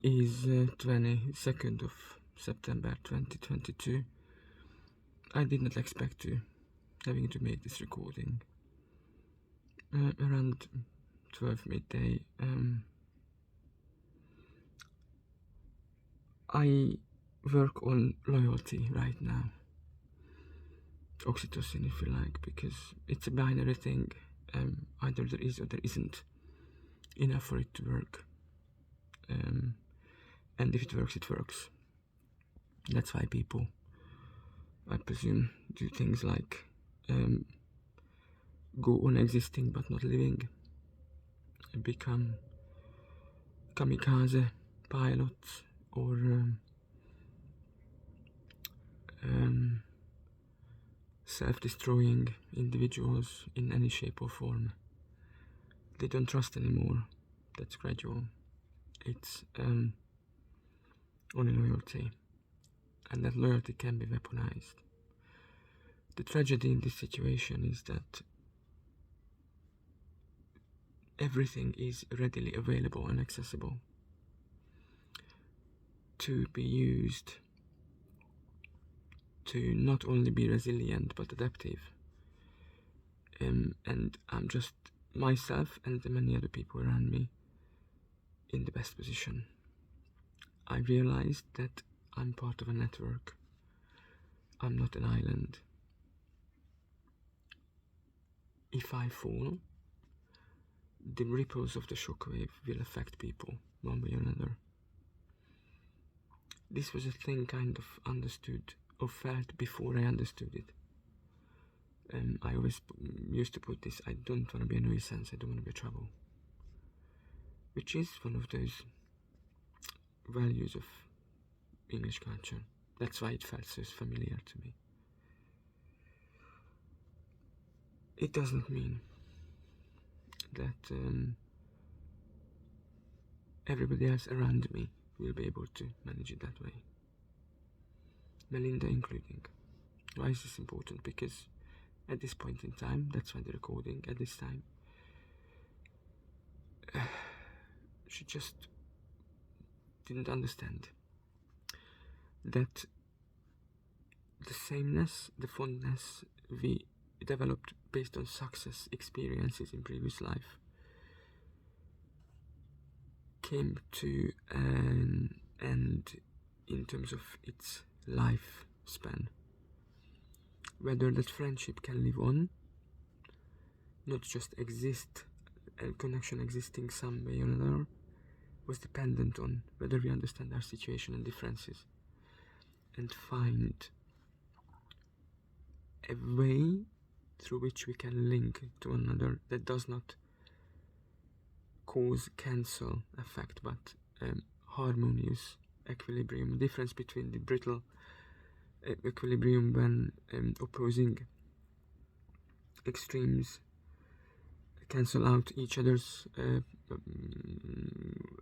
is 22nd of September 2022. I did not expect to having to make this recording around 12 midday. I work on loyalty right now, oxytocin if you like, because it's a binary thing. Either there is or there isn't enough for it to work, and if it works, it works. That's why people, I presume, do things like go on existing but not living, become kamikaze pilots, or self-destroying individuals in any shape or form. They don't trust anymore. That's gradual. It's only loyalty, and that loyalty can be weaponized. The tragedy in this situation is that everything is readily available and accessible to be used to not only be resilient but adaptive. And I'm just myself and the many other people around me in the best position. I realized that I'm part of a network. I'm not an island. If I fall, the ripples of the shockwave will affect people one way or another. This was a thing kind of understood or felt before I understood it. I always used to put this: I don't want to be a nuisance, I don't want to be trouble, which is one of those values of English culture. That's why it felt so familiar to me. It doesn't mean that everybody else around me will be able to manage it that way, Melinda including. Why is this important? Because at this point in time, that's why the recording at this time, she just didn't understand that the sameness, the fondness we developed based on success experiences in previous life came to an end in terms of its lifespan. Whether that friendship can live on, not just exist, a connection existing some way or another, was dependent on whether we understand our situation and differences and find a way through which we can link to one another that does not cause cancel effect but harmonious equilibrium. The difference between the brittle equilibrium when opposing extremes cancel out each other's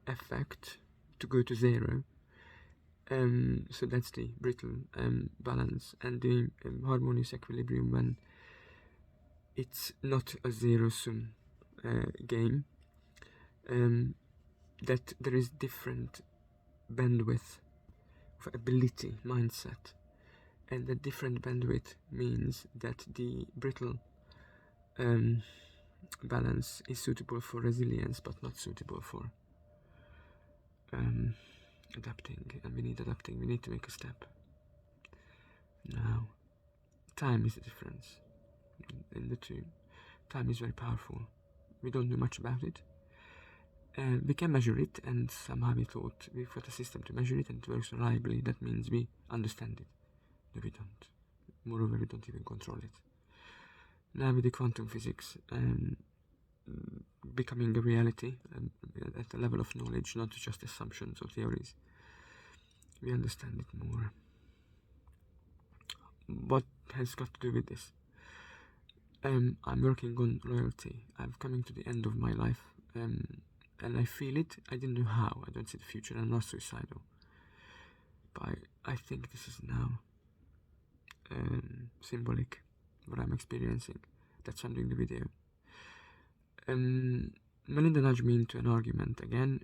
effect to go to zero. So that's the brittle balance, and the harmonious equilibrium when it's not a zero-sum game. That there is different bandwidth of ability, mindset, and the different bandwidth means that the brittle balance is suitable for resilience but not suitable for adapting, and we need adapting. We need to make a step. Now, time is the difference in the two. Time is very powerful. We don't know much about it. We can measure it, and somehow we thought we've got a system to measure it and it works reliably. That means we understand it. No, we don't. Moreover, we don't even control it. Now with the quantum physics becoming a reality at a level of knowledge, not just assumptions or theories, we understand it more. What has got to do with this? I'm working on loyalty. I'm coming to the end of my life, and I feel it. I didn't know how. I don't see the future. I'm not suicidal, but I think this is now symbolic what I'm experiencing. That's why I'm doing the video. Melinda nudged me into an argument again,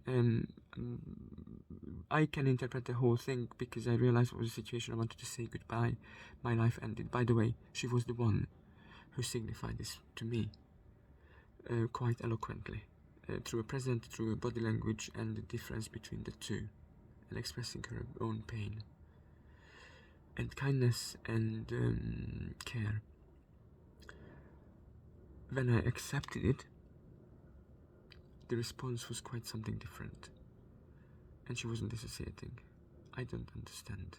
I can interpret the whole thing because I realized what was the situation. I wanted to say goodbye. My life ended. By the way, she was the one who signified this to me quite eloquently, through a present, through a body language, and the difference between the two, and expressing her own pain, and kindness, and care. When I accepted it, the response was quite something different, and she wasn't dissociating. I don't understand.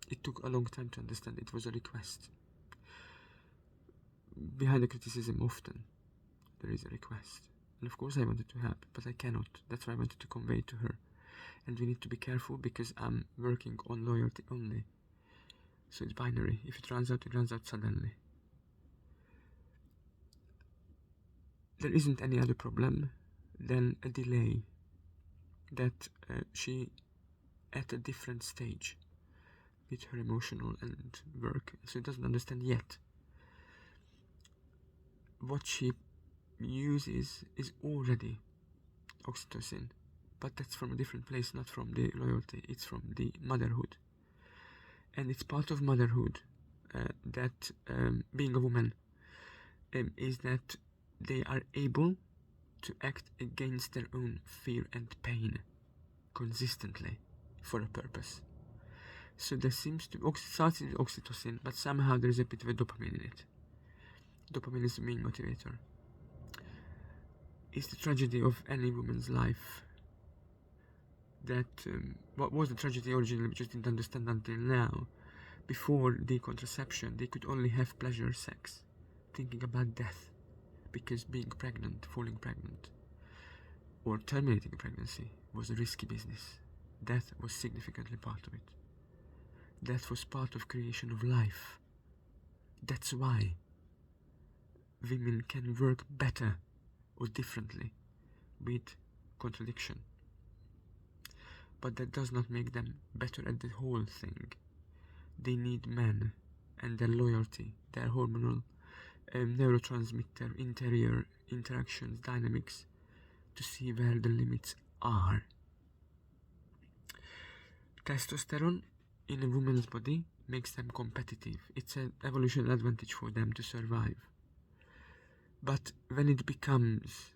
It took a long time to understand. It was a request. Behind the criticism, often there is a request. And of course I wanted to help, but I cannot. That's why I wanted to convey to her. And we need to be careful because I'm working on loyalty only. So it's binary. If it runs out, it runs out suddenly. There isn't any other problem than a delay. That she, at a different stage with her emotional and work, so it doesn't understand yet. What she uses is already oxytocin, but that's from a different place, not from the loyalty. It's from the motherhood, and it's part of motherhood that being a woman is that they are able to act against their own fear and pain consistently for a purpose. So there seems to starts with oxytocin, but somehow there's a bit of a dopamine in it. Dopamine is the main motivator. It's the tragedy of any woman's life. That what was the tragedy originally, we just didn't understand until now. Before the contraception, they could only have pleasure sex, thinking about death, because being pregnant, falling pregnant, or terminating a pregnancy was a risky business. Death was significantly part of it. Death was part of creation of life. That's why women can work better or differently with contradiction. But that does not make them better at the whole thing. They need men and their loyalty, their hormonal neurotransmitter interior interactions, dynamics, to see where the limits are. Testosterone in a woman's body makes them competitive. It's an evolutionary advantage for them to survive. But when it becomes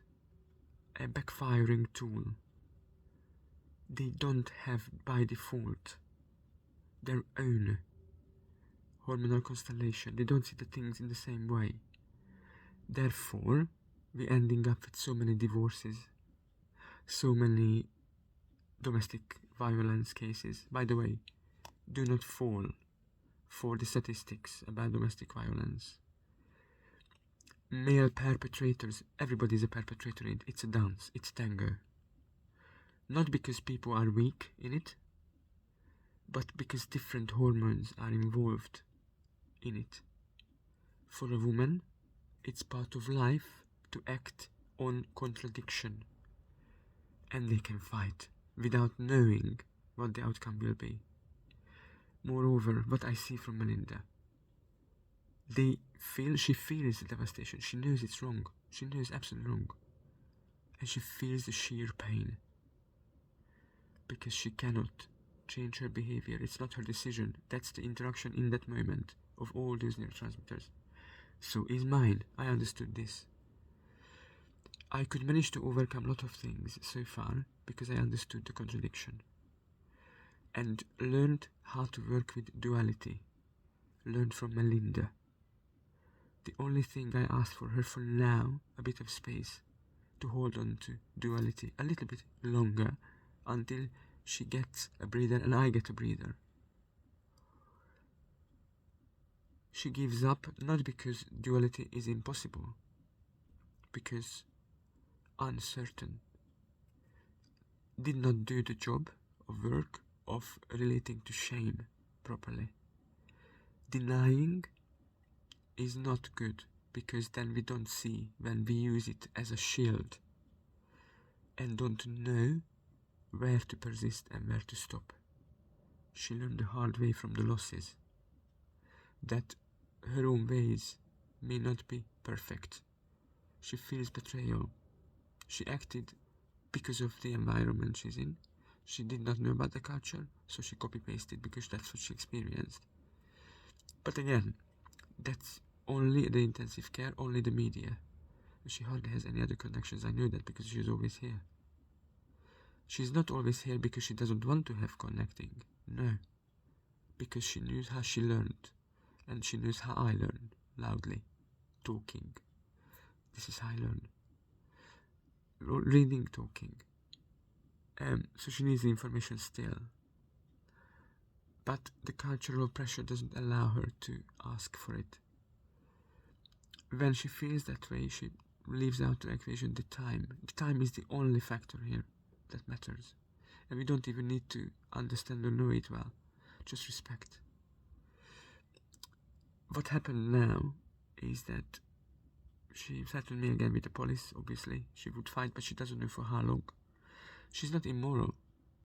a backfiring tool, they don't have by default their own hormonal constellation. They don't see the things in the same way. Therefore, we're ending up with so many divorces, so many domestic violence cases. By the way, do not fall for the statistics about domestic violence. Male perpetrators, everybody's a perpetrator in it. It's a dance, it's tango. Not because people are weak in it, but because different hormones are involved in it. For a woman, it's part of life to act on contradiction, and they can fight without knowing what the outcome will be. Moreover, what I see from Melinda, she feels the devastation. She knows it's wrong. She knows absolutely wrong. And she feels the sheer pain. Because she cannot change her behavior. It's not her decision. That's the interaction in that moment of all those neurotransmitters. So is mine. I understood this. I could manage to overcome a lot of things so far because I understood the contradiction. And learned how to work with duality. Learned from Melinda. The only thing I ask for her for now, a bit of space to hold on to duality a little bit longer until she gets a breather and I get a breather. She gives up not because duality is impossible, because uncertain. Did not do the job of work of relating to shame properly. Denying is not good, because then we don't see when we use it as a shield and don't know where to persist and where to stop. She learned the hard way from the losses that her own ways may not be perfect. She feels betrayal. She acted because of the environment she's in, She did not know about the culture, so she copy-pasted because that's what she experienced. But again, that's only the intensive care, only the media. She hardly has any other connections. I know that because she's always here. She's not always here because she doesn't want to have connecting. No. Because she knows how she learned. And she knows how I learn. Loudly. Talking. This is how I learn. Reading, talking. So she needs the information still. But the cultural pressure doesn't allow her to ask for it. When she feels that way, she leaves out the equation the time. The time is the only factor here that matters. And we don't even need to understand or know it well. Just respect. What happened now is that she threatened me again with the police, obviously. She would fight, but she doesn't know for how long. She's not immoral.